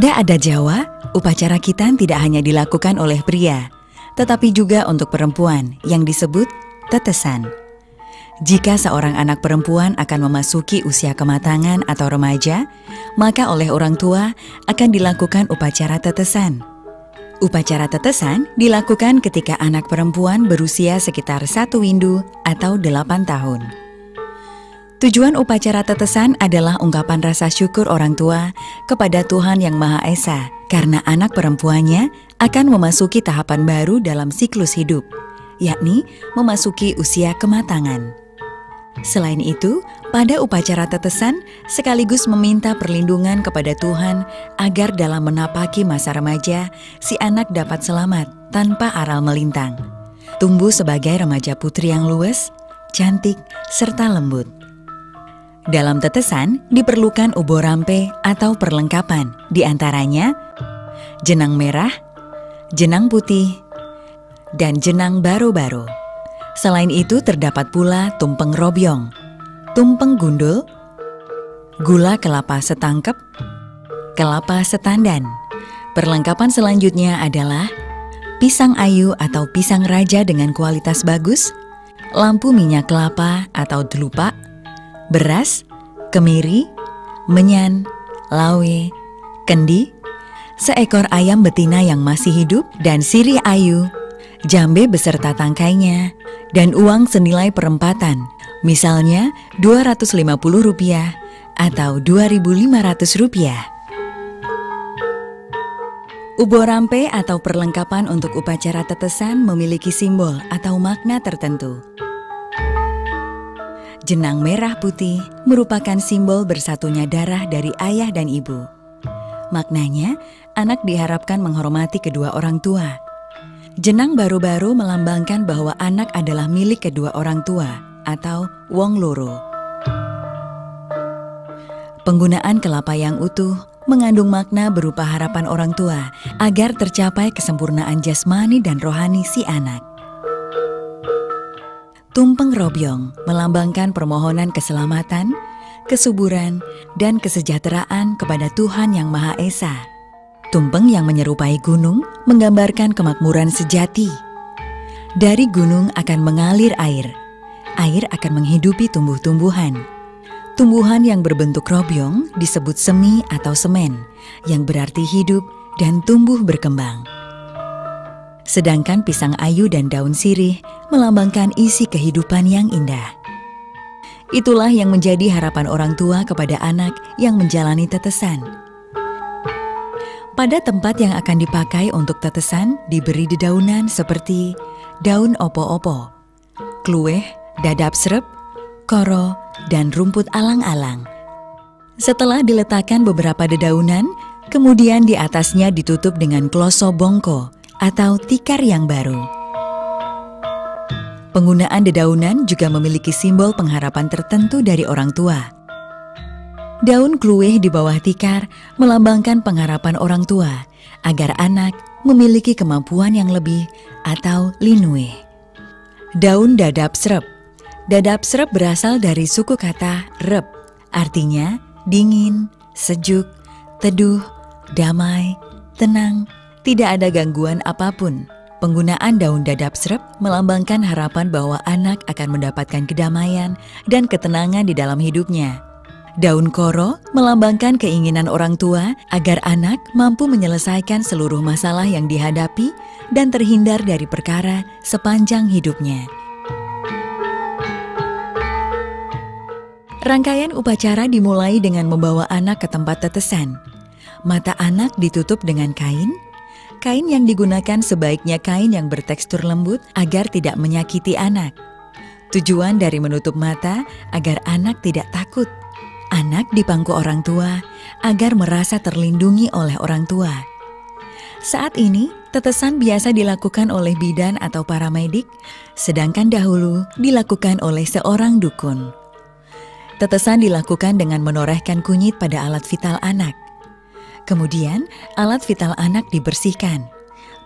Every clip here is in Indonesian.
Pada adat Jawa, upacara khitan tidak hanya dilakukan oleh pria, tetapi juga untuk perempuan yang disebut tetesan. Jika seorang anak perempuan akan memasuki usia kematangan atau remaja, maka oleh orang tua akan dilakukan upacara tetesan. Upacara tetesan dilakukan ketika anak perempuan berusia sekitar 1 windu atau 8 tahun. Tujuan upacara tetesan adalah ungkapan rasa syukur orang tua kepada Tuhan Yang Maha Esa karena anak perempuannya akan memasuki tahapan baru dalam siklus hidup, yakni memasuki usia kematangan. Selain itu, pada upacara tetesan sekaligus meminta perlindungan kepada Tuhan agar dalam menapaki masa remaja, si anak dapat selamat tanpa aral melintang, tumbuh sebagai remaja putri yang luwes, cantik, serta lembut. Dalam tetesan diperlukan ubo rampe atau perlengkapan, diantaranya jenang merah, jenang putih, dan jenang baro-baro. Selain itu terdapat pula tumpeng robyong, tumpeng gundul, gula kelapa setangkep, kelapa setandan. Perlengkapan selanjutnya adalah pisang ayu atau pisang raja dengan kualitas bagus, lampu minyak kelapa atau delupak, beras, kemiri, menyan, lawe, kendi, seekor ayam betina yang masih hidup dan sirih ayu, jambe beserta tangkainya, dan uang senilai perempatan, misalnya Rp250 atau Rp2.500. Ubo rampe atau perlengkapan untuk upacara tetesan memiliki simbol atau makna tertentu. Jenang merah putih merupakan simbol bersatunya darah dari ayah dan ibu. Maknanya, anak diharapkan menghormati kedua orang tua. Jenang baro-baro melambangkan bahwa anak adalah milik kedua orang tua atau wong loro. Penggunaan kelapa yang utuh mengandung makna berupa harapan orang tua agar tercapai kesempurnaan jasmani dan rohani si anak. Tumpeng robyong melambangkan permohonan keselamatan, kesuburan, dan kesejahteraan kepada Tuhan Yang Maha Esa. Tumpeng yang menyerupai gunung menggambarkan kemakmuran sejati. Dari gunung akan mengalir air. Air akan menghidupi tumbuh-tumbuhan. Tumbuhan yang berbentuk robyong disebut semi atau semen, yang berarti hidup dan tumbuh berkembang. Sedangkan pisang ayu dan daun sirih melambangkan isi kehidupan yang indah. Itulah yang menjadi harapan orang tua kepada anak yang menjalani tetesan. Pada tempat yang akan dipakai untuk tetesan diberi dedaunan seperti daun opo-opo, kluweh, dadap srep, koro, dan rumput alang-alang. Setelah diletakkan beberapa dedaunan, kemudian di atasnya ditutup dengan kloso bongko atau tikar yang baru. Penggunaan dedaunan juga memiliki simbol pengharapan tertentu dari orang tua. Daun kluweh di bawah tikar melambangkan pengharapan orang tua agar anak memiliki kemampuan yang lebih atau linue. Daun dadap srep. Dadap srep berasal dari suku kata rep, artinya dingin, sejuk, teduh, damai, tenang, tidak ada gangguan apapun. Penggunaan daun dadap srep melambangkan harapan bahwa anak akan mendapatkan kedamaian dan ketenangan di dalam hidupnya. Daun koro melambangkan keinginan orang tua agar anak mampu menyelesaikan seluruh masalah yang dihadapi dan terhindar dari perkara sepanjang hidupnya. Rangkaian upacara dimulai dengan membawa anak ke tempat tetesan. Mata anak ditutup dengan kain. Kain yang digunakan sebaiknya kain yang bertekstur lembut agar tidak menyakiti anak. Tujuan dari menutup mata agar anak tidak takut. Anak dipangku orang tua agar merasa terlindungi oleh orang tua. Saat ini, tetesan biasa dilakukan oleh bidan atau paramedik, sedangkan dahulu dilakukan oleh seorang dukun. Tetesan dilakukan dengan menorehkan kunyit pada alat vital anak. Kemudian, alat vital anak dibersihkan.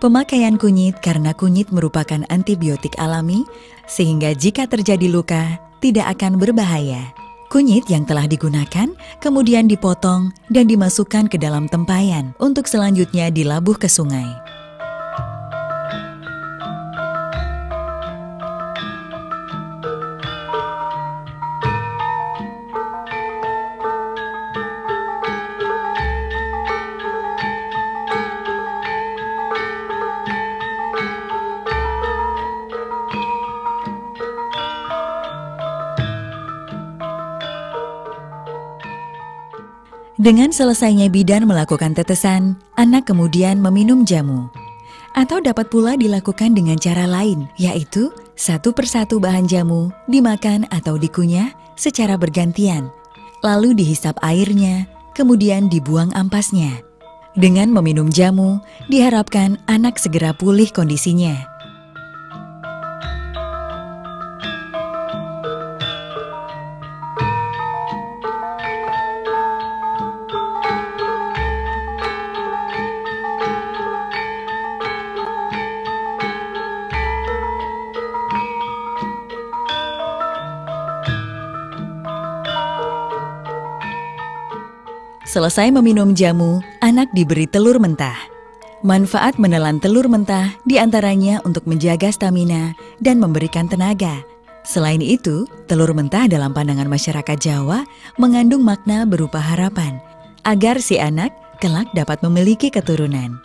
Pemakaian kunyit karena kunyit merupakan antibiotik alami, sehingga jika terjadi luka, tidak akan berbahaya. Kunyit yang telah digunakan kemudian dipotong dan dimasukkan ke dalam tempayan untuk selanjutnya dilabuh ke sungai. Dengan selesainya bidan melakukan tetesan, anak kemudian meminum jamu. Atau dapat pula dilakukan dengan cara lain, yaitu satu persatu bahan jamu dimakan atau dikunyah secara bergantian. Lalu dihisap airnya, kemudian dibuang ampasnya. Dengan meminum jamu, diharapkan anak segera pulih kondisinya. Selesai meminum jamu, anak diberi telur mentah. Manfaat menelan telur mentah diantaranya untuk menjaga stamina dan memberikan tenaga. Selain itu, telur mentah dalam pandangan masyarakat Jawa mengandung makna berupa harapan, agar si anak kelak dapat memiliki keturunan.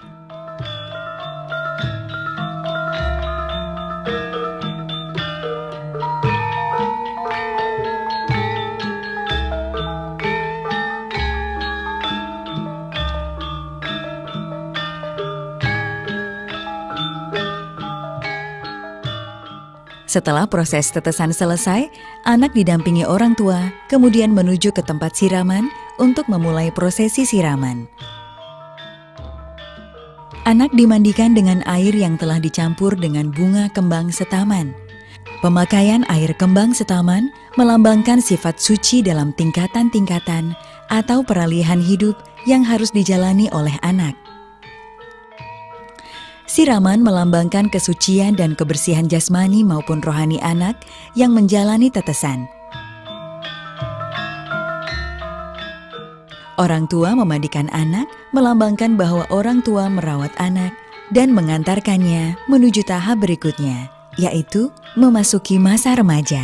Setelah proses tetesan selesai, anak didampingi orang tua, kemudian menuju ke tempat siraman untuk memulai prosesi siraman. Anak dimandikan dengan air yang telah dicampur dengan bunga kembang setaman. Pemakaian air kembang setaman melambangkan sifat suci dalam tingkatan-tingkatan atau peralihan hidup yang harus dijalani oleh anak. Siraman melambangkan kesucian dan kebersihan jasmani maupun rohani anak yang menjalani tetesan. Orang tua memandikan anak melambangkan bahwa orang tua merawat anak dan mengantarkannya menuju tahap berikutnya, yaitu memasuki masa remaja.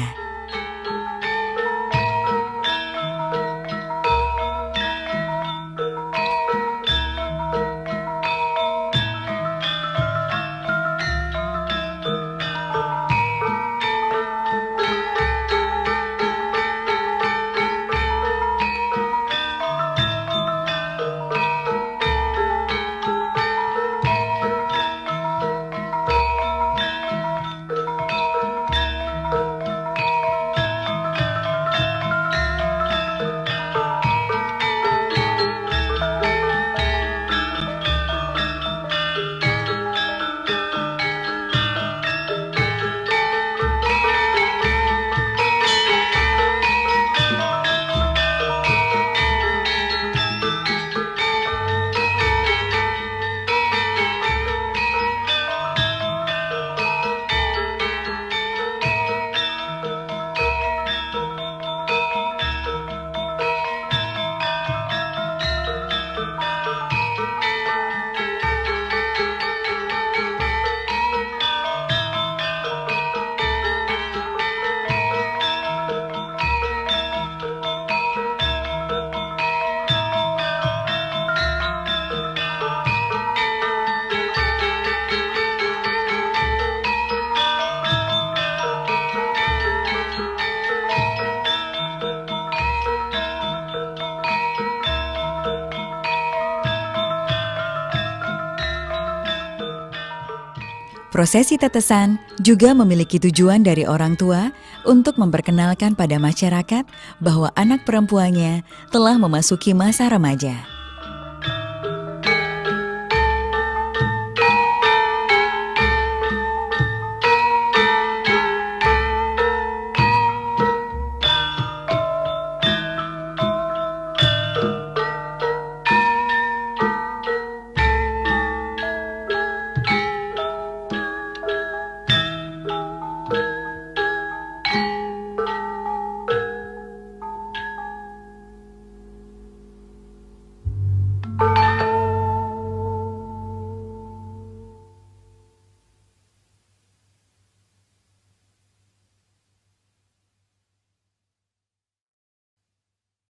Prosesi tetesan juga memiliki tujuan dari orang tua untuk memperkenalkan pada masyarakat bahwa anak perempuannya telah memasuki masa remaja.